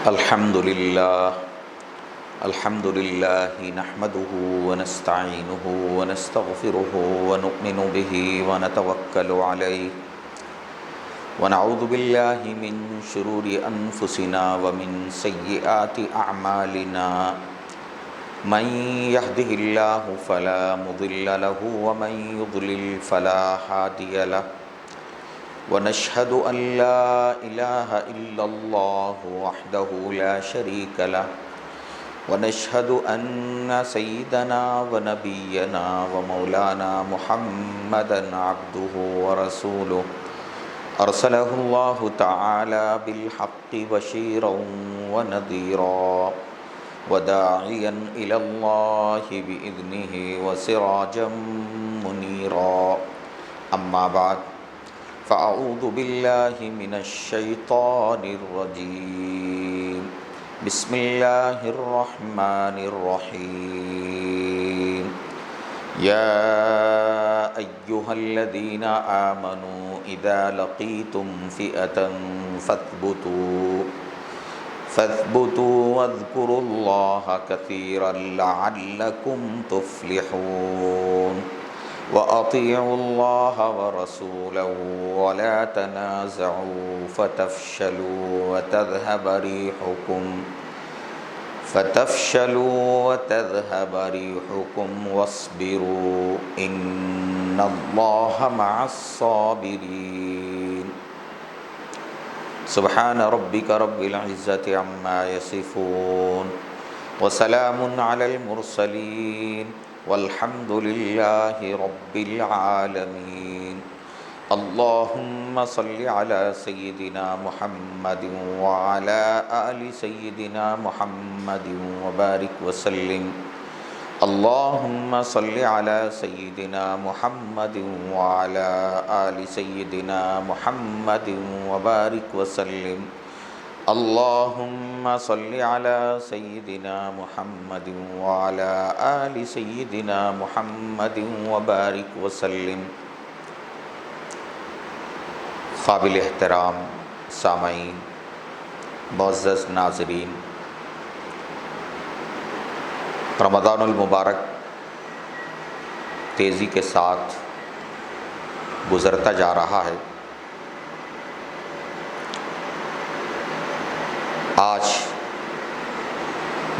الحمد لله نحمده ونستعينه ونستغفره ونؤمن به ونتوكل عليه ونعوذ بالله من شرور أنفسنا ومن سيئات أعمالنا من يهده الله فلا مضل له ومن يضلل فلا هادي له ونشهد أن لا إله إلا الله وحده لا شريك له ونشهد أن سيدنا ونبينا ومولانا محمدا عبده ورسوله أرسله الله تعالى بالحق بشيرا ونذيرا وداعيا إلى الله بإذنه وسراجا منيرا أما بعد فأعوذ بالله من الشيطان الرجيم بسم الله الرحمن الرحيم يا أيها الذين آمنوا إذا لقيتم فئة فاثبتوا واذكروا الله كثيرا لعلكم تفلحون وأطيعوا الله ورسوله ولا تنازعوا فتفشلوا وتذهب ريحكم واصبروا إن الله مع الصابرين سبحان ربك رب العزة عما يصفون وسلام على المرسلين والحمد لله رب العالمين اللهم صل على سيدنا محمد وعلى آل سيدنا محمد وبارك وسلم اللهم صل على سيدنا محمد وعلى آل سيدنا محمد وبارك وسلم اللهم صل على سيدنا محمد وعلى آل سيدنا محمد وبارك وسلم۔ قابل احترام سامعین، معزز ناظرین، رمضان المبارک تیزی کے ساتھ گزرتا جا رہا ہے۔ آج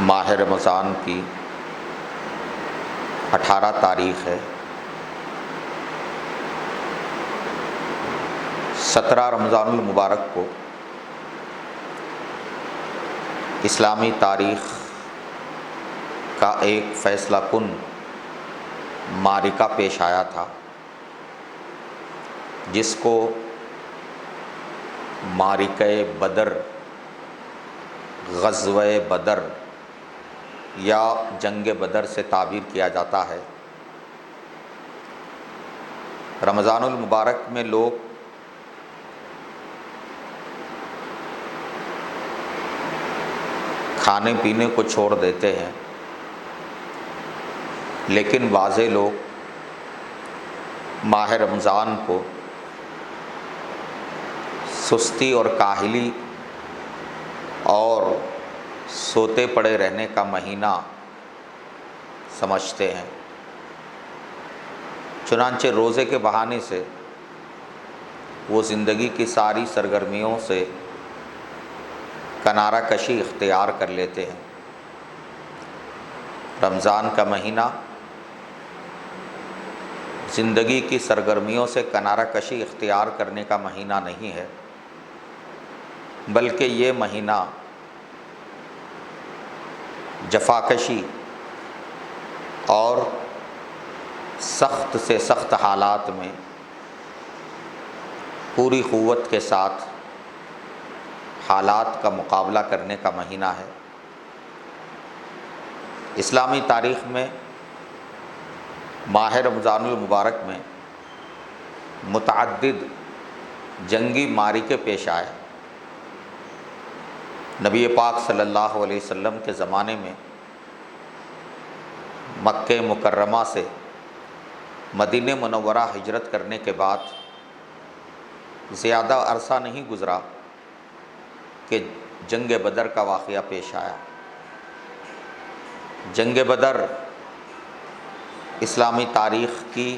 ماہ رمضان کی 18 تاریخ ہے۔ 17 رمضان المبارک کو اسلامی تاریخ کا ایک فیصلہ کن معرکہ پیش آیا تھا، جس کو معرکہ بدر، غزوہ بدر یا جنگ بدر سے تعبیر کیا جاتا ہے۔ رمضان المبارک میں لوگ کھانے پینے کو چھوڑ دیتے ہیں، لیکن بعض لوگ ماہ رمضان کو سستی اور کاہلی اور سوتے پڑے رہنے کا مہینہ سمجھتے ہیں، چنانچہ روزے کے بہانے سے وہ زندگی کی ساری سرگرمیوں سے کنارہ کشی اختیار کر لیتے ہیں۔ رمضان کا مہینہ زندگی کی سرگرمیوں سے کنارہ کشی اختیار کرنے کا مہینہ نہیں ہے، بلکہ یہ مہینہ جفاکشی اور سخت سے سخت حالات میں پوری قوت کے ساتھ حالات کا مقابلہ کرنے کا مہینہ ہے۔ اسلامی تاریخ میں ماہ رمضان المبارک میں متعدد جنگی معرکے پیش آئے۔ نبی پاک صلی اللہ علیہ وسلم کے زمانے میں مکہ مکرمہ سے مدینہ منورہ ہجرت کرنے کے بعد زیادہ عرصہ نہیں گزرا کہ جنگ بدر کا واقعہ پیش آیا۔ جنگ بدر اسلامی تاریخ کی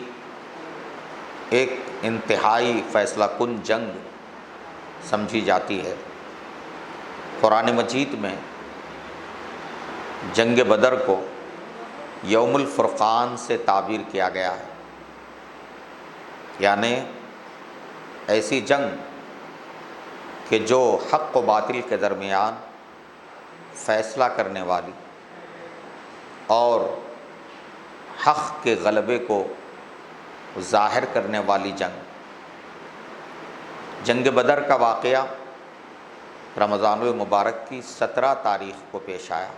ایک انتہائی فیصلہ کن جنگ سمجھی جاتی ہے۔ قرآن مجید میں جنگ بدر کو یوم الفرقان سے تعبیر کیا گیا ہے، یعنی ایسی جنگ کہ جو حق و باطل کے درمیان فیصلہ کرنے والی اور حق کے غلبے کو ظاہر کرنے والی جنگ۔ جنگ بدر کا واقعہ رمضان المبارک کی 17 تاریخ کو پیش آیا۔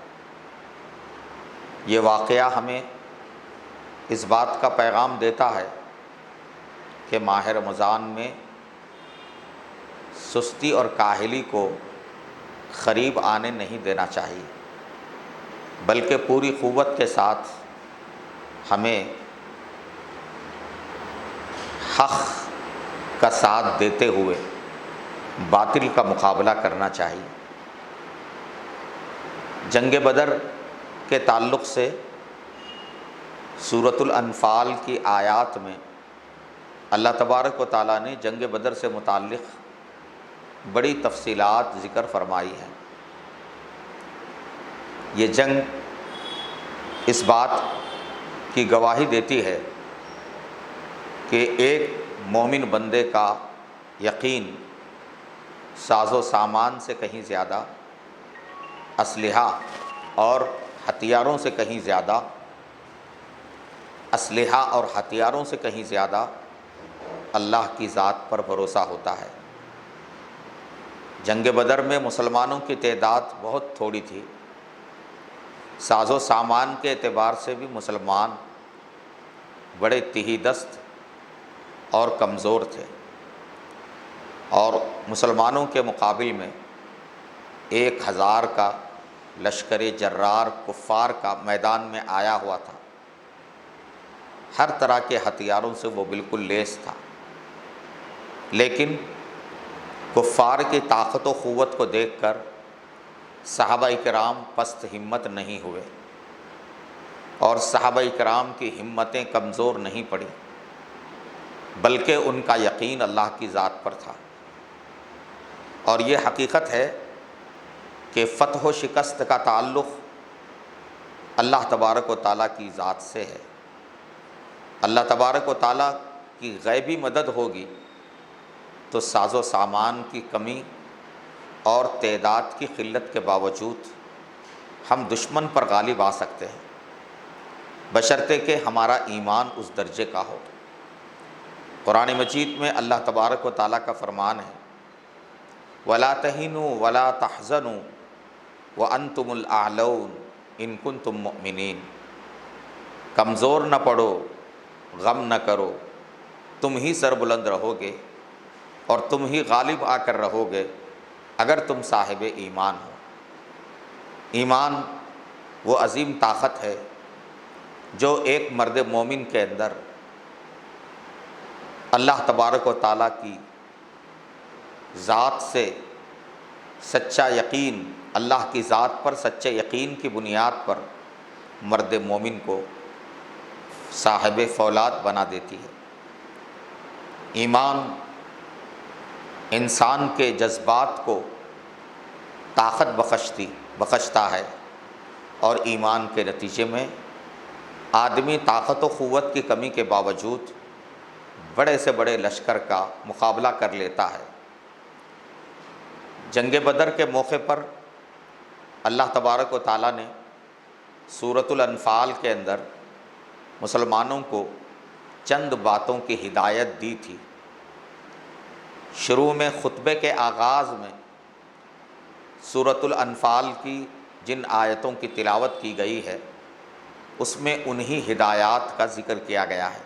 یہ واقعہ ہمیں اس بات کا پیغام دیتا ہے کہ ماہ رمضان میں سستی اور کاہلی کو قریب آنے نہیں دینا چاہیے، بلکہ پوری قوت کے ساتھ ہمیں حق کا ساتھ دیتے ہوئے باطل کا مقابلہ کرنا چاہیے۔ جنگ بدر کے تعلق سے سورۃ الانفال کی آیات میں اللہ تبارک و تعالیٰ نے جنگ بدر سے متعلق بڑی تفصیلات ذکر فرمائی ہیں۔ یہ جنگ اس بات کی گواہی دیتی ہے کہ ایک مومن بندے کا یقین ساز و سامان سے کہیں زیادہ، اسلحہ اور ہتھیاروں سے کہیں زیادہ، اسلحہ اور ہتھیاروں سے کہیں زیادہ اللہ کی ذات پر بھروسہ ہوتا ہے۔ جنگ بدر میں مسلمانوں کی تعداد بہت تھوڑی تھی، ساز و سامان کے اعتبار سے بھی مسلمان بڑے تہی دست اور کمزور تھے، اور مسلمانوں کے مقابل میں 1000 کا لشکر جرار کفار کا میدان میں آیا ہوا تھا۔ ہر طرح کے ہتھیاروں سے وہ بالکل لیس تھا، لیکن کفار کی طاقت و قوت کو دیکھ کر صحابہ کرام پست ہمت نہیں ہوئے، اور صحابہ کرام کی ہمتیں کمزور نہیں پڑیں، بلکہ ان کا یقین اللہ کی ذات پر تھا۔ اور یہ حقیقت ہے کہ فتح و شکست کا تعلق اللہ تبارک و تعالیٰ کی ذات سے ہے۔ اللہ تبارک و تعالیٰ کی غیبی مدد ہوگی تو ساز و سامان کی کمی اور تعداد کی قلت کے باوجود ہم دشمن پر غالب آ سکتے ہیں، بشرطے کہ ہمارا ایمان اس درجے کا ہو۔ قرآن مجید میں اللہ تبارک و تعالیٰ کا فرمان ہے، وَلَا تَهِنُوا وَلَا تَحْزَنُوا وَأَنْتُمُ الْأَعْلَوْنَ إِن كُنتُم مُؤْمِنِينَ۔ کمزور نہ پڑو، غم نہ کرو، تم ہی سربلند رہو گے اور تم ہی غالب آ کر رہو گے اگر تم صاحب ایمان ہو۔ ایمان وہ عظیم طاقت ہے جو ایک مرد مومن کے اندر اللہ تبارک و تعالیٰ کی ذات سے سچا یقین، اللہ کی ذات پر سچے یقین کی بنیاد پر مرد مومن کو صاحب فولاد بنا دیتی ہے۔ ایمان انسان کے جذبات کو طاقت بخشتا ہے، اور ایمان کے نتیجے میں آدمی طاقت و قوت کی کمی کے باوجود بڑے سے بڑے لشکر کا مقابلہ کر لیتا ہے۔ جنگ بدر کے موقع پر اللہ تبارک و تعالیٰ نے سورۃ الانفال کے اندر مسلمانوں کو چند باتوں کی ہدایت دی تھی۔ شروع میں خطبے کے آغاز میں سورۃ الانفال کی جن آیتوں کی تلاوت کی گئی ہے اس میں انہی ہدایات کا ذکر کیا گیا ہے۔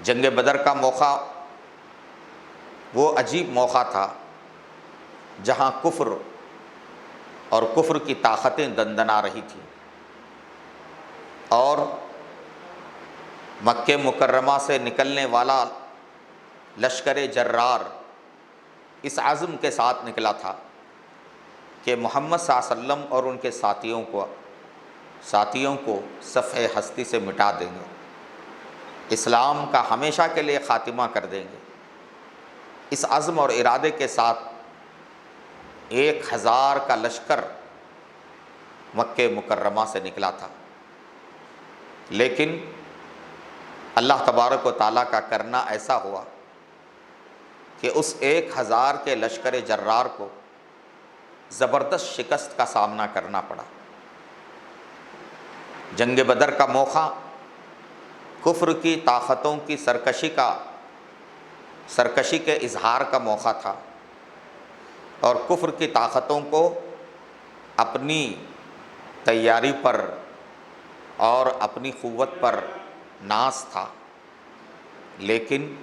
جنگ بدر کا موقع وہ عجیب موقع تھا جہاں کفر اور کفر کی طاقتیں دندنا رہی تھیں، اور مکہ مکرمہ سے نکلنے والا لشکر جرار اس عزم کے ساتھ نکلا تھا کہ محمد صلی اللہ علیہ وسلم اور ان کے ساتھیوں کو صفحہ ہستی سے مٹا دیں گے، اسلام کا ہمیشہ کے لیے خاتمہ کر دیں گے۔ اس عزم اور ارادے کے ساتھ 1000 کا لشکر مکہ مکرمہ سے نکلا تھا، لیکن اللہ تبارک و تعالیٰ کا کرنا ایسا ہوا کہ اس 1000 کے لشکر جرار کو زبردست شکست کا سامنا کرنا پڑا۔ جنگ بدر کا موقع کفر کی طاقتوں کی سرکشی کے اظہار کا موقع تھا، اور کفر کی طاقتوں کو اپنی تیاری پر اور اپنی قوت پر ناز تھا، لیکن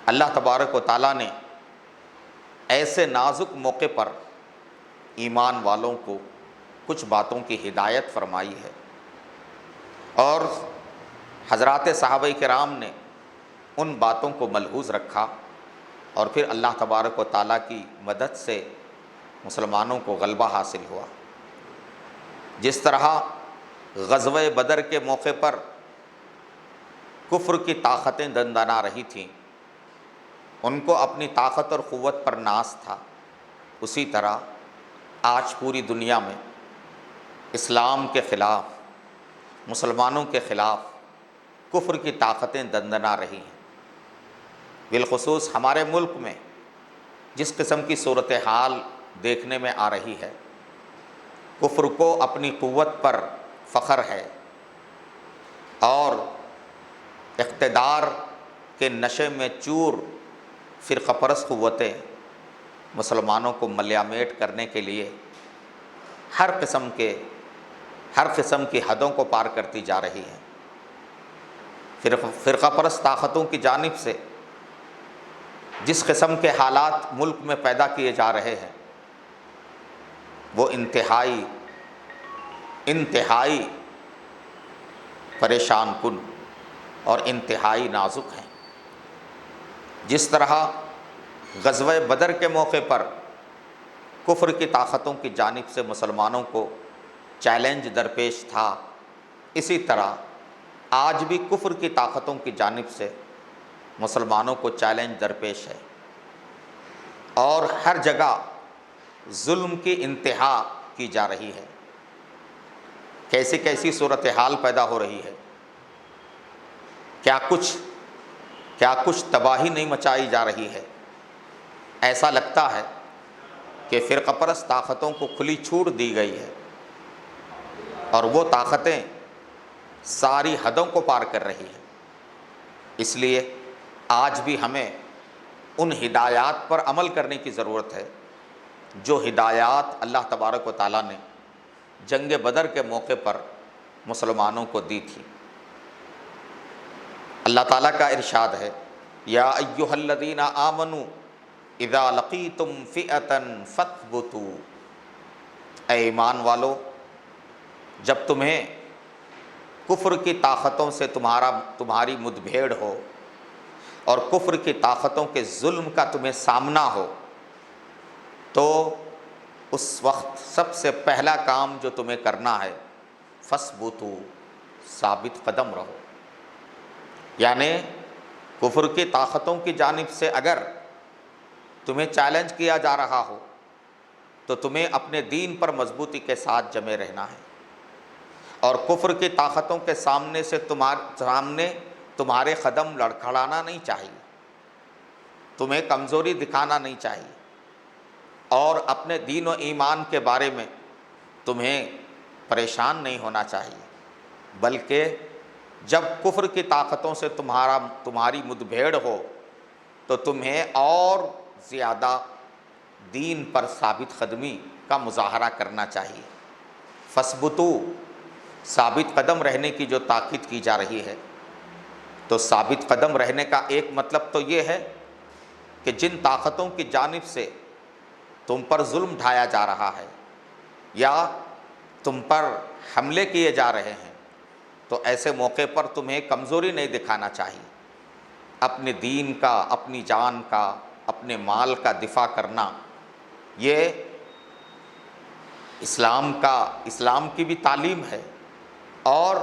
اللہ تبارک و تعالیٰ نے ایسے نازک موقع پر ایمان والوں کو کچھ باتوں کی ہدایت فرمائی ہے، اور حضرات صحابہ کرام نے ان باتوں کو ملحوظ رکھا، اور پھر اللہ تبارک و تعالیٰ کی مدد سے مسلمانوں کو غلبہ حاصل ہوا۔ جس طرح غزوہ بدر کے موقع پر کفر کی طاقتیں دندنا رہی تھیں، ان کو اپنی طاقت اور قوت پر ناز تھا، اسی طرح آج پوری دنیا میں اسلام کے خلاف، مسلمانوں کے خلاف کفر کی طاقتیں دندنا رہی ہیں۔ بالخصوص ہمارے ملک میں جس قسم کی صورتحال دیکھنے میں آ رہی ہے، کفر کو اپنی قوت پر فخر ہے، اور اقتدار کے نشے میں چور فرقہ پرست قوتیں مسلمانوں کو ملیامیٹ کرنے کے لیے ہر قسم کی حدوں کو پار کرتی جا رہی ہیں۔ فرقہ پرست طاقتوں کی جانب سے جس قسم کے حالات ملک میں پیدا کیے جا رہے ہیں، وہ انتہائی پریشان کن اور انتہائی نازک ہیں۔ جس طرح غزوہ بدر کے موقع پر کفر کی طاقتوں کی جانب سے مسلمانوں کو چیلنج درپیش تھا، اسی طرح آج بھی کفر کی طاقتوں کی جانب سے مسلمانوں کو چیلنج درپیش ہے، اور ہر جگہ ظلم کی انتہا کی جا رہی ہے۔ کیسی کیسی صورتحال پیدا ہو رہی ہے، کیا کچھ تباہی نہیں مچائی جا رہی ہے۔ ایسا لگتا ہے کہ فرقہ پرست طاقتوں کو کھلی چھوٹ دی گئی ہے، اور وہ طاقتیں ساری حدوں کو پار کر رہی ہیں۔ اس لیے آج بھی ہمیں ان ہدایات پر عمل کرنے کی ضرورت ہے جو ہدایات اللہ تبارک و تعالیٰ نے جنگ بدر کے موقع پر مسلمانوں کو دی تھی۔ اللہ تعالیٰ کا ارشاد ہے، یا ایھا الذین آمنوا اذا لقیتم فئۃ فاثبتوا، اے ایمان والو، جب تمہیں کفر کی طاقتوں سے تمہاری مدبھیڑ ہو اور کفر کی طاقتوں کے ظلم کا تمہیں سامنا ہو، تو اس وقت سب سے پہلا کام جو تمہیں کرنا ہے، فاثبتوا، ثابت قدم رہو۔ یعنی کفر کی طاقتوں کی جانب سے اگر تمہیں چیلنج کیا جا رہا ہو تو تمہیں اپنے دین پر مضبوطی کے ساتھ جمے رہنا ہے، اور کفر کی طاقتوں کے سامنے تمہارے قدم لڑکھڑانا نہیں چاہیے، تمہیں کمزوری دکھانا نہیں چاہیے، اور اپنے دین و ایمان کے بارے میں تمہیں پریشان نہیں ہونا چاہیے، بلکہ جب کفر کی طاقتوں سے تمہاری مدبھیڑ ہو تو تمہیں اور زیادہ دین پر ثابت قدمی کا مظاہرہ کرنا چاہیے۔ فاثبتوا، ثابت قدم رہنے کی جو تاکید کی جا رہی ہے، تو ثابت قدم رہنے کا ایک مطلب تو یہ ہے کہ جن طاقتوں کی جانب سے تم پر ظلم ڈھایا جا رہا ہے یا تم پر حملے کیے جا رہے ہیں، تو ایسے موقع پر تمہیں کمزوری نہیں دکھانا چاہیے۔ اپنے دین کا، اپنی جان کا، اپنے مال کا دفاع کرنا، یہ اسلام کی بھی تعلیم ہے، اور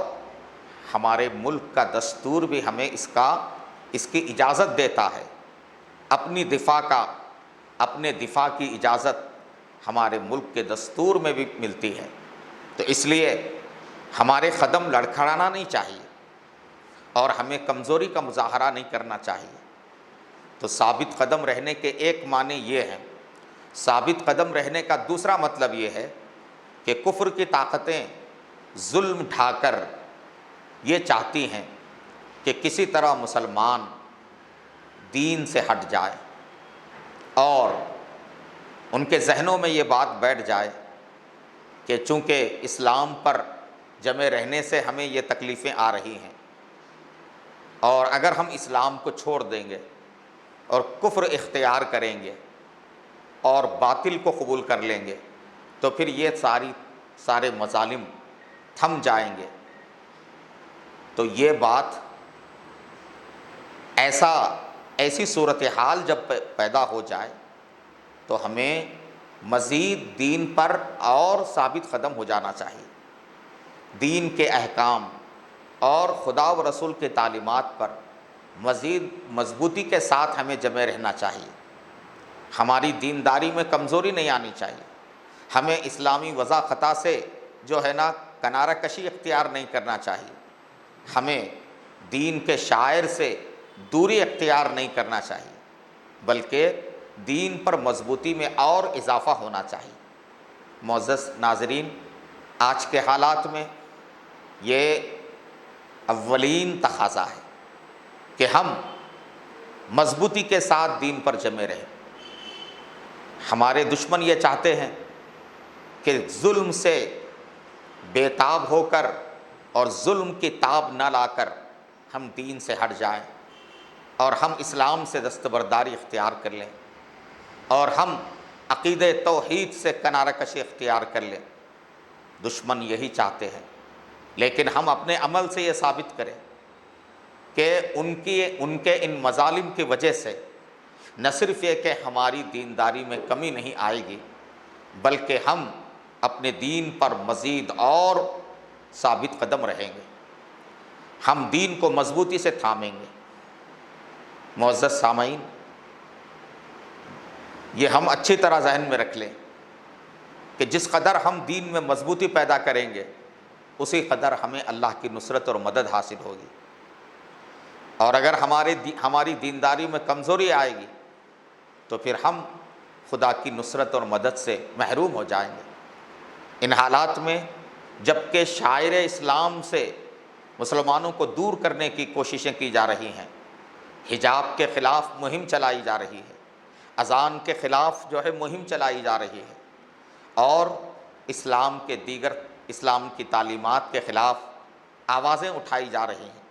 ہمارے ملک کا دستور بھی ہمیں اس کی اجازت دیتا ہے۔ اپنے دفاع کی اجازت ہمارے ملک کے دستور میں بھی ملتی ہے۔ تو اس لیے ہمارے قدم لڑکھڑانا نہیں چاہیے، اور ہمیں کمزوری کا مظاہرہ نہیں کرنا چاہیے۔ تو ثابت قدم رہنے کے ایک معنی یہ ہے۔ ثابت قدم رہنے کا دوسرا مطلب یہ ہے کہ کفر کی طاقتیں ظلم ڈھا کر یہ چاہتی ہیں کہ کسی طرح مسلمان دین سے ہٹ جائے، اور ان کے ذہنوں میں یہ بات بیٹھ جائے کہ چونکہ اسلام پر جمے رہنے سے ہمیں یہ تکلیفیں آ رہی ہیں، اور اگر ہم اسلام کو چھوڑ دیں گے اور کفر اختیار کریں گے اور باطل کو قبول کر لیں گے تو پھر یہ سارے مظالم تھم جائیں گے۔ تو یہ بات ایسی صورتحال جب پیدا ہو جائے تو ہمیں مزید دین پر اور ثابت قدم ہو جانا چاہیے۔ دین کے احکام اور خدا و رسول کے تعلیمات پر مزید مضبوطی کے ساتھ ہمیں جمے رہنا چاہیے۔ ہماری دینداری میں کمزوری نہیں آنی چاہیے۔ ہمیں اسلامی وضع خطا سے جو ہے نا کنارہ کشی اختیار نہیں کرنا چاہیے۔ ہمیں دین کے شاعر سے دوری اختیار نہیں کرنا چاہیے، بلکہ دین پر مضبوطی میں اور اضافہ ہونا چاہیے۔ معزز ناظرین، آج کے حالات میں یہ اولین تقاضا ہے کہ ہم مضبوطی کے ساتھ دین پر جمے رہیں۔ ہمارے دشمن یہ چاہتے ہیں کہ ظلم سے بے تاب ہو کر اور ظلم کی تاب نہ لا کر ہم دین سے ہٹ جائیں، اور ہم اسلام سے دستبرداری اختیار کر لیں، اور ہم عقیدہ توحید سے کنارہ کشی اختیار کر لیں۔ دشمن یہی چاہتے ہیں، لیکن ہم اپنے عمل سے یہ ثابت کریں کہ ان کے ان مظالم کی وجہ سے نہ صرف یہ کہ ہماری دینداری میں کمی نہیں آئے گی، بلکہ ہم اپنے دین پر مزید اور ثابت قدم رہیں گے، ہم دین کو مضبوطی سے تھامیں گے۔ معزز سامعین، یہ ہم اچھی طرح ذہن میں رکھ لیں کہ جس قدر ہم دین میں مضبوطی پیدا کریں گے اسی قدر ہمیں اللہ کی نصرت اور مدد حاصل ہوگی، اور اگر ہماری دینداری میں کمزوری آئے گی تو پھر ہم خدا کی نصرت اور مدد سے محروم ہو جائیں گے۔ ان حالات میں جب کہ شاعر اسلام سے مسلمانوں کو دور کرنے کی کوششیں کی جا رہی ہیں، حجاب کے خلاف مہم چلائی جا رہی ہے، اذان کے خلاف جو ہے مہم چلائی جا رہی ہے، اور اسلام کی تعلیمات کے خلاف آوازیں اٹھائی جا رہی ہیں،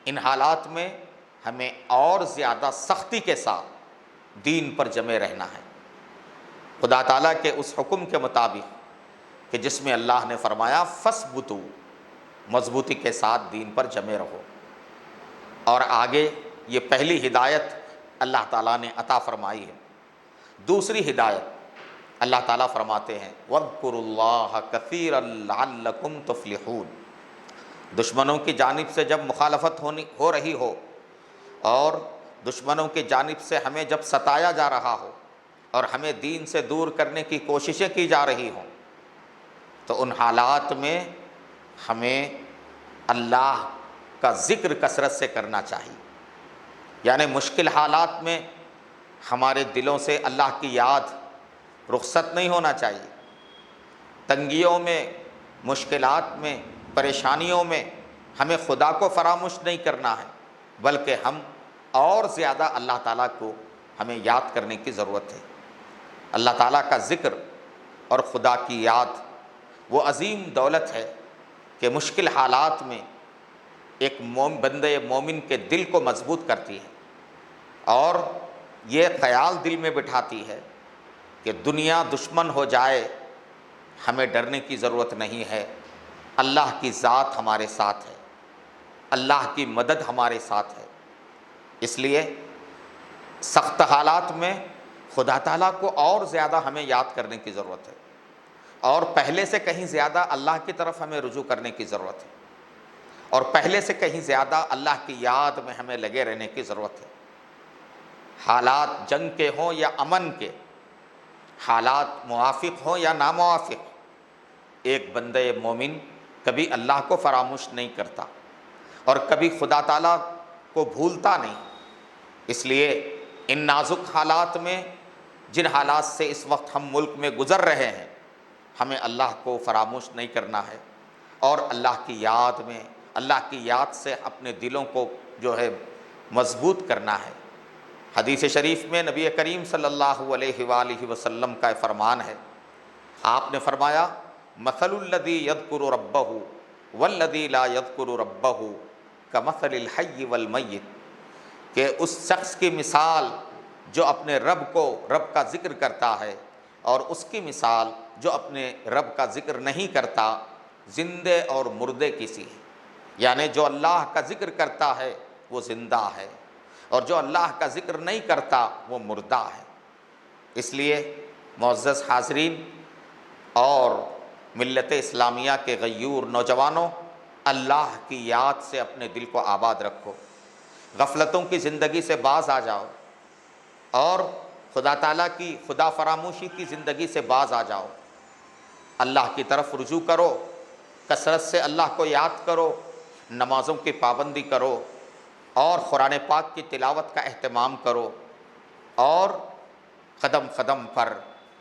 ان حالات میں ہمیں اور زیادہ سختی کے ساتھ دین پر جمے رہنا ہے، خدا تعالیٰ کے اس حکم کے مطابق کہ جس میں اللہ نے فرمایا فَاثْبُتُوا، مضبوطی کے ساتھ دین پر جمے رہو۔ اور آگے یہ پہلی ہدایت اللہ تعالیٰ نے عطا فرمائی ہے۔ دوسری ہدایت اللہ تعالیٰ فرماتے ہیں وَاذْكُرُوا اللَّهَ كَثِيرًا لَعَلَّكُمْ تُفْلِحُونَ۔ دشمنوں کی جانب سے جب مخالفت ہو رہی ہو، اور دشمنوں کی جانب سے ہمیں جب ستایا جا رہا ہو اور ہمیں دین سے دور کرنے کی کوششیں کی جا رہی ہوں، تو ان حالات میں ہمیں اللہ کا ذکر کثرت سے کرنا چاہیے۔ یعنی مشکل حالات میں ہمارے دلوں سے اللہ کی یاد رخصت نہیں ہونا چاہیے۔ تنگیوں میں، مشکلات میں، پریشانیوں میں ہمیں خدا کو فراموش نہیں کرنا ہے، بلکہ ہم اور زیادہ اللہ تعالیٰ کو ہمیں یاد کرنے کی ضرورت ہے۔ اللہ تعالیٰ کا ذکر اور خدا کی یاد وہ عظیم دولت ہے کہ مشکل حالات میں ایک بندے مومن کے دل کو مضبوط کرتی ہے، اور یہ خیال دل میں بٹھاتی ہے کہ دنیا دشمن ہو جائے ہمیں ڈرنے کی ضرورت نہیں ہے، اللہ کی ذات ہمارے ساتھ ہے، اللہ کی مدد ہمارے ساتھ ہے۔ اس لیے سخت حالات میں خدا تعالیٰ کو اور زیادہ ہمیں یاد کرنے کی ضرورت ہے۔ اور پہلے سے کہیں زیادہ اللہ کی طرف ہمیں رجوع کرنے کی ضرورت ہے، اور پہلے سے کہیں زیادہ اللہ کی یاد میں ہمیں لگے رہنے کی ضرورت ہے۔ حالات جنگ کے ہوں یا امن کے، حالات موافق ہوں یا ناموافق، ایک بندہ مومن کبھی اللہ کو فراموش نہیں کرتا اور کبھی خدا تعالیٰ کو بھولتا نہیں۔ اس لیے ان نازک حالات میں، جن حالات سے اس وقت ہم ملک میں گزر رہے ہیں، ہمیں اللہ کو فراموش نہیں کرنا ہے، اور اللہ کی یاد میں، اللہ کی یاد سے اپنے دلوں کو جو ہے مضبوط کرنا ہے۔ حدیث شریف میں نبی کریم صلی اللہ علیہ وآلہ وسلم کا فرمان ہے، آپ نے فرمایا مثل الذی یذکر ربہ والذی لا یذکر ربہ کمثل الحی والمیت، کہ اس شخص کی مثال جو اپنے رب کا ذکر کرتا ہے، اور اس کی مثال جو اپنے رب کا ذکر نہیں کرتا، زندے اور مردے کی سی ہے۔ یعنی جو اللہ کا ذکر کرتا ہے وہ زندہ ہے، اور جو اللہ کا ذکر نہیں کرتا وہ مردہ ہے۔ اس لیے معزز حاضرین اور ملت اسلامیہ کے غیور نوجوانوں، اللہ کی یاد سے اپنے دل کو آباد رکھو، غفلتوں کی زندگی سے باز آ جاؤ، اور خدا تعالیٰ کی خدا فراموشی کی زندگی سے باز آ جاؤ۔ اللہ کی طرف رجوع کرو، کثرت سے اللہ کو یاد کرو، نمازوں کی پابندی کرو، اور قرآن پاک کی تلاوت کا اہتمام کرو، اور قدم قدم پر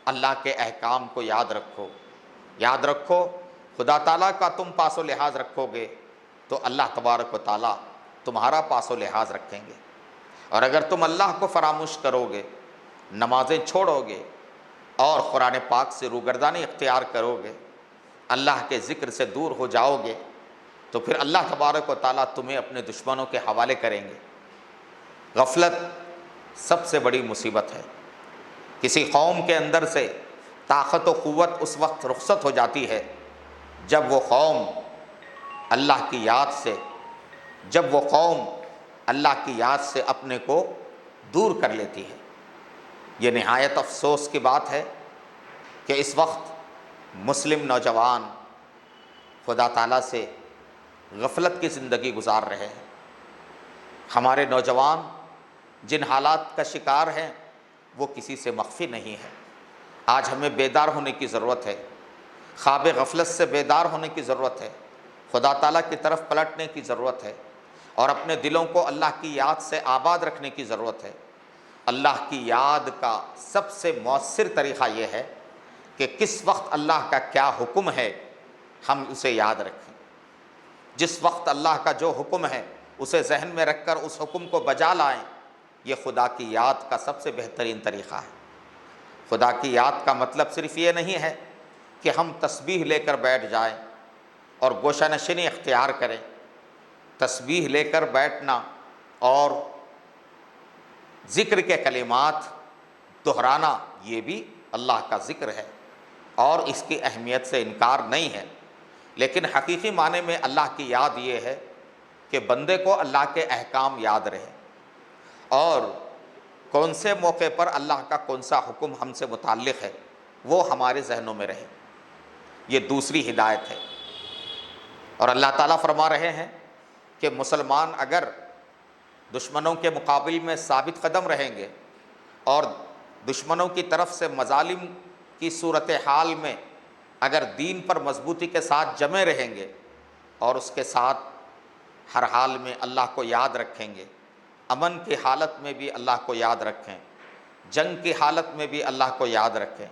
اللہ کے احکام کو یاد رکھو۔ یاد رکھو، خدا تعالیٰ کا تم پاس و لحاظ رکھو گے تو اللہ تبارک و تعالیٰ تمہارا پاس و لحاظ رکھیں گے، اور اگر تم اللہ کو فراموش کرو گے، نمازیں چھوڑو گے، اور قرآن پاک سے روگردانی اختیار کرو گے، اللہ کے ذکر سے دور ہو جاؤ گے، تو پھر اللہ تبارک و تعالیٰ تمہیں اپنے دشمنوں کے حوالے کریں گے۔ غفلت سب سے بڑی مصیبت ہے۔ کسی قوم کے اندر سے طاقت و قوت اس وقت رخصت ہو جاتی ہے جب وہ قوم اللہ کی یاد سے اپنے کو دور کر لیتی ہے۔ یہ نہایت افسوس کی بات ہے کہ اس وقت مسلم نوجوان خدا تعالیٰ سے غفلت کی زندگی گزار رہے ہیں۔ ہمارے نوجوان جن حالات کا شکار ہیں وہ کسی سے مخفی نہیں ہے۔ آج ہمیں بیدار ہونے کی ضرورت ہے، خواب غفلت سے بیدار ہونے کی ضرورت ہے، خدا تعالیٰ کی طرف پلٹنے کی ضرورت ہے، اور اپنے دلوں کو اللہ کی یاد سے آباد رکھنے کی ضرورت ہے۔ اللہ کی یاد کا سب سے مؤثر طریقہ یہ ہے کہ کس وقت اللہ کا کیا حکم ہے ہم اسے یاد رکھیں۔ جس وقت اللہ کا جو حکم ہے اسے ذہن میں رکھ کر اس حکم کو بجا لائیں، یہ خدا کی یاد کا سب سے بہترین طریقہ ہے۔ خدا کی یاد کا مطلب صرف یہ نہیں ہے کہ ہم تسبیح لے کر بیٹھ جائیں اور گوشہ نشینی اختیار کریں۔ تسبیح لے کر بیٹھنا اور ذکر کے کلمات دہرانا یہ بھی اللہ کا ذکر ہے، اور اس کی اہمیت سے انکار نہیں ہے، لیکن حقیقی معنی میں اللہ کی یاد یہ ہے کہ بندے کو اللہ کے احکام یاد رہے، اور کون سے موقع پر اللہ کا کون سا حکم ہم سے متعلق ہے وہ ہمارے ذہنوں میں رہے۔ یہ دوسری ہدایت ہے، اور اللہ تعالیٰ فرما رہے ہیں کہ مسلمان اگر دشمنوں کے مقابل میں ثابت قدم رہیں گے اور دشمنوں کی طرف سے مظالم کی صورتحال میں اگر دین پر مضبوطی کے ساتھ جمے رہیں گے، اور اس کے ساتھ ہر حال میں اللہ کو یاد رکھیں گے، امن کی حالت میں بھی اللہ کو یاد رکھیں، جنگ کی حالت میں بھی اللہ کو یاد رکھیں،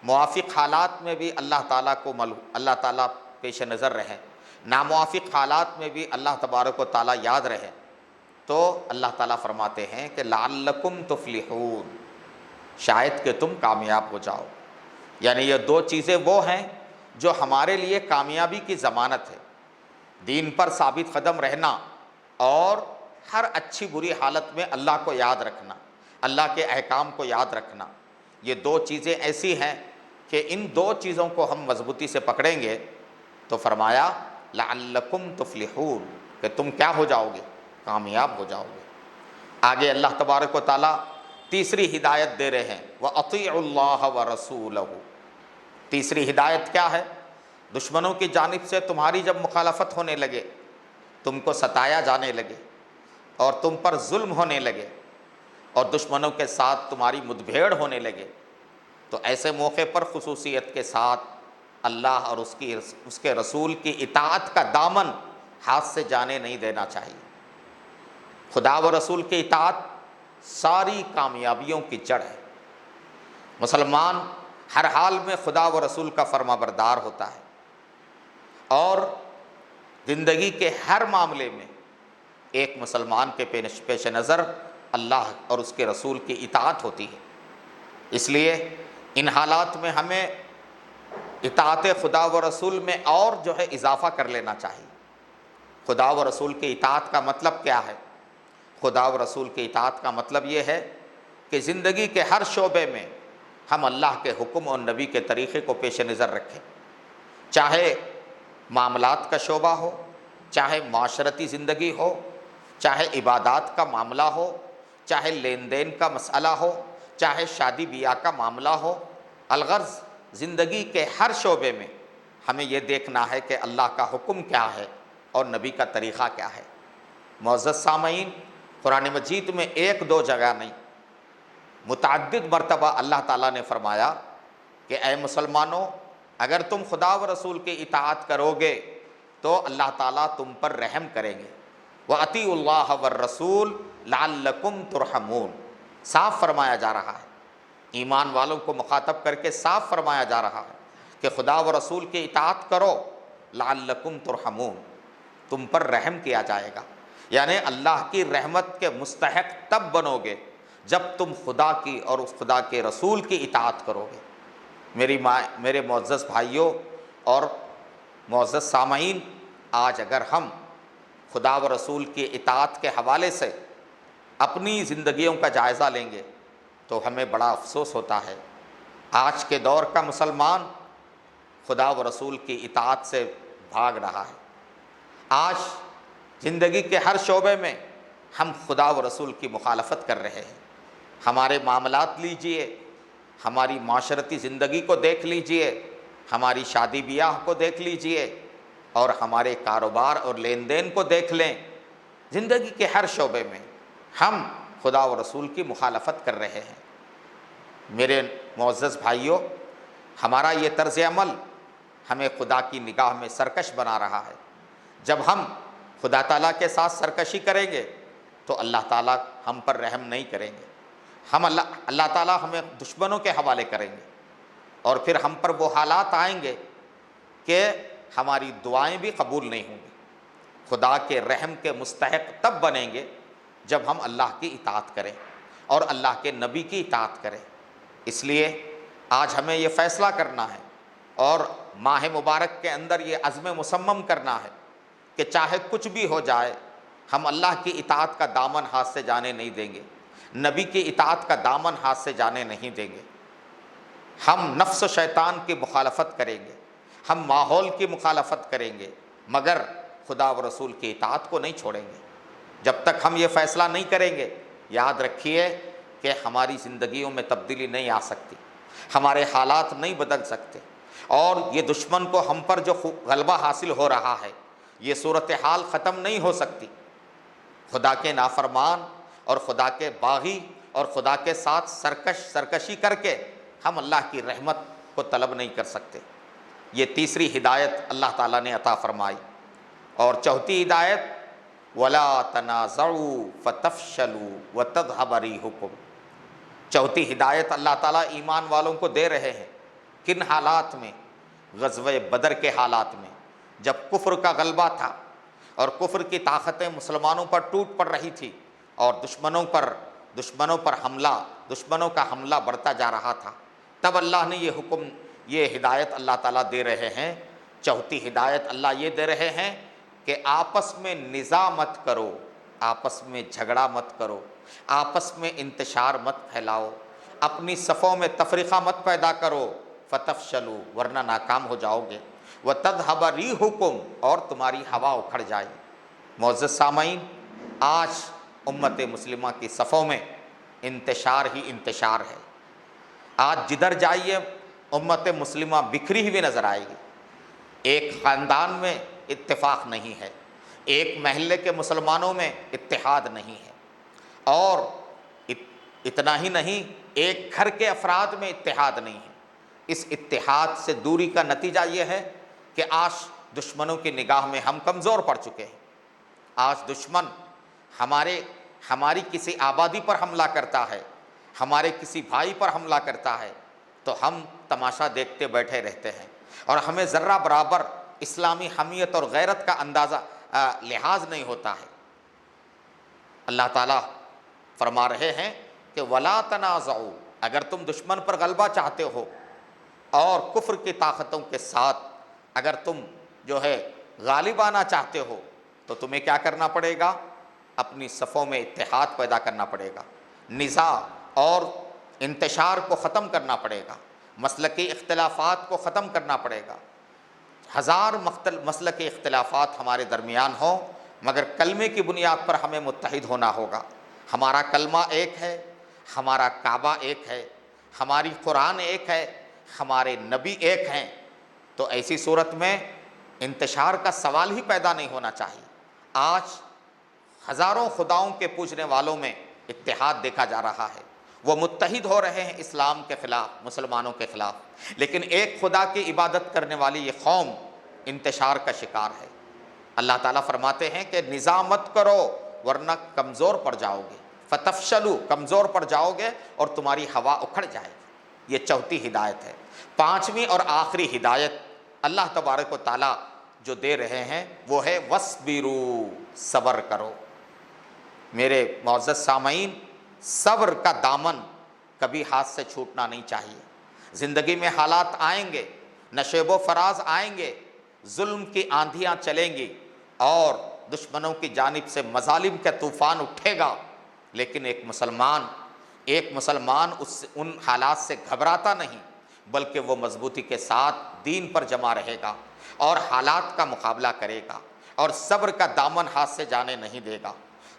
موافق حالات میں بھی اللہ تعالیٰ پیش نظر رہیں، ناموافق حالات میں بھی اللہ تبارک و تعالیٰ یاد رہے، تو اللہ تعالیٰ فرماتے ہیں کہ لعلکم تفلحون، شاید کہ تم کامیاب ہو جاؤ۔ یعنی یہ دو چیزیں وہ ہیں جو ہمارے لیے کامیابی کی ضمانت ہے، دین پر ثابت قدم رہنا اور ہر اچھی بری حالت میں اللہ کو یاد رکھنا، اللہ کے احکام کو یاد رکھنا۔ یہ دو چیزیں ایسی ہیں کہ ان دو چیزوں کو ہم مضبوطی سے پکڑیں گے تو فرمایا لعلکم تفلحون، کہ تم کیا ہو جاؤ گے؟ کامیاب ہو جاؤ گے۔ آگے اللہ تبارک و تعالیٰ تیسری ہدایت دے رہے ہیں، وَأَطِيعُوا اللَّهَ وَرَسُولَهُ، تیسری ہدایت کیا ہے؟ دشمنوں کی جانب سے تمہاری جب مخالفت ہونے لگے، تم کو ستایا جانے لگے اور تم پر ظلم ہونے لگے اور دشمنوں کے ساتھ تمہاری مدبھیڑ ہونے لگے، تو ایسے موقع پر خصوصیت کے ساتھ اللہ اور اس کے رسول کی اطاعت کا دامن ہاتھ سے جانے نہیں دینا چاہیے۔ خدا و رسول کی اطاعت ساری کامیابیوں کی جڑ ہے۔ مسلمان ہر حال میں خدا و رسول کا فرما بردار ہوتا ہے اور زندگی کے ہر معاملے میں ایک مسلمان کے پیش نظر اللہ اور اس کے رسول کی اطاعت ہوتی ہے۔ اس لیے ان حالات میں ہمیں اطاعت خدا و رسول میں اور جو ہے اضافہ کر لینا چاہیے۔ خدا و رسول کی اطاعت کا مطلب کیا ہے؟ خدا و رسول کی اطاعت کا مطلب یہ ہے کہ زندگی کے ہر شعبے میں ہم اللہ کے حکم اور نبی کے طریقے کو پیش نظر رکھیں، چاہے معاملات کا شعبہ ہو، چاہے معاشرتی زندگی ہو، چاہے عبادات کا معاملہ ہو، چاہے لین دین کا مسئلہ ہو، چاہے شادی بیاہ کا معاملہ ہو۔ الغرض زندگی کے ہر شعبے میں ہمیں یہ دیکھنا ہے کہ اللہ کا حکم کیا ہے اور نبی کا طریقہ کیا ہے۔ معزز سامعین، قرآن مجید میں ایک دو جگہ نہیں، متعدد مرتبہ اللہ تعالیٰ نے فرمایا کہ اے مسلمانوں، اگر تم خدا و رسول کی اطاعت کرو گے تو اللہ تعالیٰ تم پر رحم کریں گے۔ وَأَطِیعُوا اللَّهَ وَالرَّسُولَ لَعَلَّکُمْ تُرْحَمُونَ، صاف فرمایا جا رہا ہے، ایمان والوں کو مخاطب کر کے صاف فرمایا جا رہا ہے کہ خدا و رسول کی اطاعت کرو، لعلکم ترحمون، تم پر رحم کیا جائے گا۔ یعنی اللہ کی رحمت کے مستحق تب بنو گے جب تم خدا کی اور اس خدا کے رسول کی اطاعت کرو گے۔ میرے معزز بھائیوں اور معزز سامعین، آج اگر ہم خدا و رسول کی اطاعت کے حوالے سے اپنی زندگیوں کا جائزہ لیں گے تو ہمیں بڑا افسوس ہوتا ہے، آج کے دور کا مسلمان خدا و رسول کی اطاعت سے بھاگ رہا ہے۔ آج زندگی کے ہر شعبے میں ہم خدا و رسول کی مخالفت کر رہے ہیں۔ ہمارے معاملات لیجئے، ہماری معاشرتی زندگی کو دیکھ لیجئے، ہماری شادی بیاہ کو دیکھ لیجئے اور ہمارے کاروبار اور لین دین کو دیکھ لیں۔ زندگی کے ہر شعبے میں ہم خدا و رسول کی مخالفت کر رہے ہیں۔ میرے معزز بھائیوں، ہمارا یہ طرز عمل ہمیں خدا کی نگاہ میں سرکش بنا رہا ہے۔ جب ہم خدا تعالیٰ کے ساتھ سرکشی کریں گے تو اللہ تعالیٰ ہم پر رحم نہیں کریں گے، اللہ تعالیٰ ہمیں دشمنوں کے حوالے کریں گے اور پھر ہم پر وہ حالات آئیں گے کہ ہماری دعائیں بھی قبول نہیں ہوں گی۔ خدا کے رحم کے مستحق تب بنیں گے جب ہم اللہ کی اطاعت کریں اور اللہ کے نبی کی اطاعت کریں۔ اس لیے آج ہمیں یہ فیصلہ کرنا ہے اور ماہ مبارک کے اندر یہ عزم مصمم کرنا ہے کہ چاہے کچھ بھی ہو جائے ہم اللہ کی اطاعت کا دامن ہاتھ سے جانے نہیں دیں گے، نبی کی اطاعت کا دامن ہاتھ سے جانے نہیں دیں گے۔ ہم نفس و شیطان کی مخالفت کریں گے، ہم ماحول کی مخالفت کریں گے، مگر خدا و رسول کی اطاعت کو نہیں چھوڑیں گے۔ جب تک ہم یہ فیصلہ نہیں کریں گے، یاد رکھیے کہ ہماری زندگیوں میں تبدیلی نہیں آ سکتی، ہمارے حالات نہیں بدل سکتے، اور یہ دشمن کو ہم پر جو غلبہ حاصل ہو رہا ہے، یہ صورتحال ختم نہیں ہو سکتی۔ خدا کے نافرمان اور خدا کے باغی اور خدا کے ساتھ سرکشی کر کے ہم اللہ کی رحمت کو طلب نہیں کر سکتے۔ یہ تیسری ہدایت اللہ تعالیٰ نے عطا فرمائی۔ اور چوتھی ہدایت، وَلَا تَنَازَعُوا فَتَفْشَلُوا وَتَذْهَبَ رِيحُكُمْ، چوتھی ہدایت اللہ تعالیٰ ایمان والوں کو دے رہے ہیں۔ کن حالات میں؟ غزوہ بدر کے حالات میں، جب کفر کا غلبہ تھا اور کفر کی طاقتیں مسلمانوں پر ٹوٹ پڑ رہی تھی اور دشمنوں کا حملہ بڑھتا جا رہا تھا، تب اللہ نے یہ حکم، یہ ہدایت اللہ تعالیٰ دے رہے ہیں۔ چوتھی ہدایت اللہ یہ دے رہے ہیں کہ آپس میں نزاع مت کرو، آپس میں جھگڑا مت کرو، آپس میں انتشار مت پھیلاؤ، اپنی صفوں میں تفریقہ مت پیدا کرو، فتفشلوا، ورنہ ناکام ہو جاؤ گے، وتذهب ريحكم، اور تمہاری ہوا اکھڑ جائے۔ معزز سامعین، آج امت مسلمہ کی صفوں میں انتشار ہی انتشار ہے۔ آج جدھر جائیے امت مسلمہ بکھری ہوئی نظر آئے گی، ایک خاندان میں اتفاق نہیں ہے، ایک محلے کے مسلمانوں میں اتحاد نہیں ہے، اور اتنا ہی نہیں، ایک گھر کے افراد میں اتحاد نہیں ہے۔ اس اتحاد سے دوری کا نتیجہ یہ ہے کہ آج دشمنوں کی نگاہ میں ہم کمزور پڑ چکے ہیں۔ آج دشمن ہماری کسی آبادی پر حملہ کرتا ہے، ہمارے کسی بھائی پر حملہ کرتا ہے تو ہم تماشا دیکھتے بیٹھے رہتے ہیں، اور ہمیں ذرہ برابر اسلامی حمیت اور غیرت کا اندازہ لحاظ نہیں ہوتا ہے۔ اللہ تعالیٰ فرما رہے ہیں کہ وَلَا تَنَازَعُوا، اگر تم دشمن پر غلبہ چاہتے ہو اور کفر کی طاقتوں کے ساتھ اگر تم جو ہے غالب آنا چاہتے ہو تو تمہیں کیا کرنا پڑے گا؟ اپنی صفوں میں اتحاد پیدا کرنا پڑے گا، نزاع اور انتشار کو ختم کرنا پڑے گا، مسلکی اختلافات کو ختم کرنا پڑے گا۔ ہزار مسلکی اختلافات ہمارے درمیان ہوں، مگر کلمے کی بنیاد پر ہمیں متحد ہونا ہوگا۔ ہمارا کلمہ ایک ہے، ہمارا کعبہ ایک ہے، ہماری قرآن ایک ہے، ہمارے نبی ایک ہیں، تو ایسی صورت میں انتشار کا سوال ہی پیدا نہیں ہونا چاہیے۔ آج ہزاروں خداؤں کے پوجنے والوں میں اتحاد دیکھا جا رہا ہے، وہ متحد ہو رہے ہیں اسلام کے خلاف، مسلمانوں کے خلاف، لیکن ایک خدا کی عبادت کرنے والی یہ قوم انتشار کا شکار ہے۔ اللہ تعالیٰ فرماتے ہیں کہ نزاع مت کرو ورنہ کمزور پڑ جاؤ گے، فتفشلوا، کمزور پڑ جاؤ گے اور تمہاری ہوا اکھڑ جائے گی۔ یہ چوتھی ہدایت ہے۔ پانچویں اور آخری ہدایت اللہ تبارک و تعالیٰ جو دے رہے ہیں وہ ہے وَاصْبِرُوا، صبر کرو۔ میرے معزز سامعین، صبر کا دامن کبھی ہاتھ سے چھوٹنا نہیں چاہیے۔ زندگی میں حالات آئیں گے، نشیب و فراز آئیں گے، ظلم کی آندھیاں چلیں گی اور دشمنوں کی جانب سے مظالم کا طوفان اٹھے گا، لیکن ایک مسلمان ان حالات سے گھبراتا نہیں، بلکہ وہ مضبوطی کے ساتھ دین پر جمع رہے گا اور حالات کا مقابلہ کرے گا اور صبر کا دامن ہاتھ سے جانے نہیں دے گا۔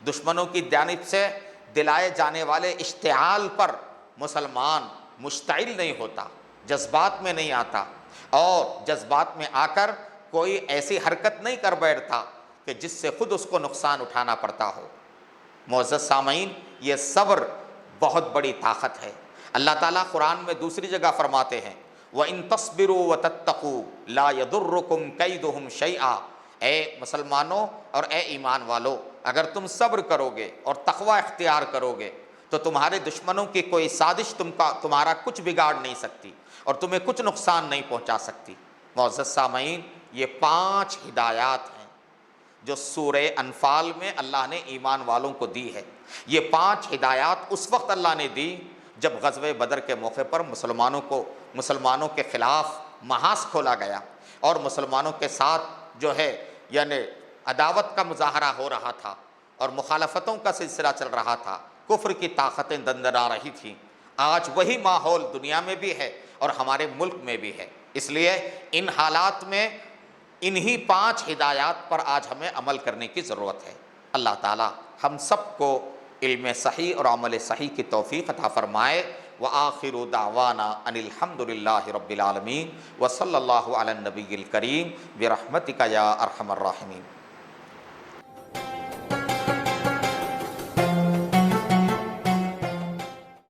دشمنوں کی جانب سے دلائے جانے والے اشتعال پر مسلمان مشتعل نہیں ہوتا، جذبات میں نہیں آتا، اور جذبات میں آ کر کوئی ایسی حرکت نہیں کر بیٹھتا کہ جس سے خود اس کو نقصان اٹھانا پڑتا ہو۔ معزز سامعین، یہ صبر بہت بڑی طاقت ہے۔ اللہ تعالیٰ قرآن میں دوسری جگہ فرماتے ہیں وَإِن تَصْبِرُوا وَتَتَّقُوا لَا يَضُرُّكُمْ كَيْدُهُمْ شَيْئًا، اے مسلمانوں اور اے ایمان والو، اگر تم صبر کرو گے اور تقوی اختیار کرو گے تو تمہارے دشمنوں کی کوئی سازش تمہارا کچھ بگاڑ نہیں سکتی اور تمہیں کچھ نقصان نہیں پہنچا سکتی۔ معزز سامعین، یہ 5 ہدایات ہیں جو سورہ انفال میں اللہ نے ایمان والوں کو دی ہے۔ یہ 5 ہدایات اس وقت اللہ نے دی جب غزوہ بدر کے موقع پر مسلمانوں کے خلاف محاذ کھولا گیا اور مسلمانوں کے ساتھ جو ہے یعنی عداوت کا مظاہرہ ہو رہا تھا اور مخالفتوں کا سلسلہ چل رہا تھا، کفر کی طاقتیں دندنا رہی تھیں۔ آج وہی ماحول دنیا میں بھی ہے اور ہمارے ملک میں بھی ہے، اس لیے ان حالات میں انہی 5 ہدایات پر آج ہمیں عمل کرنے کی ضرورت ہے۔ اللہ تعالی ہم سب کو علم صحیح اور عمل صحیح کی توفیق عطا فرمائے۔ وآخر دعوانا ان الحمد للہ رب العالمین وصلی اللہ علی النبی الکریم برحمتک یا ارحم الراحمین۔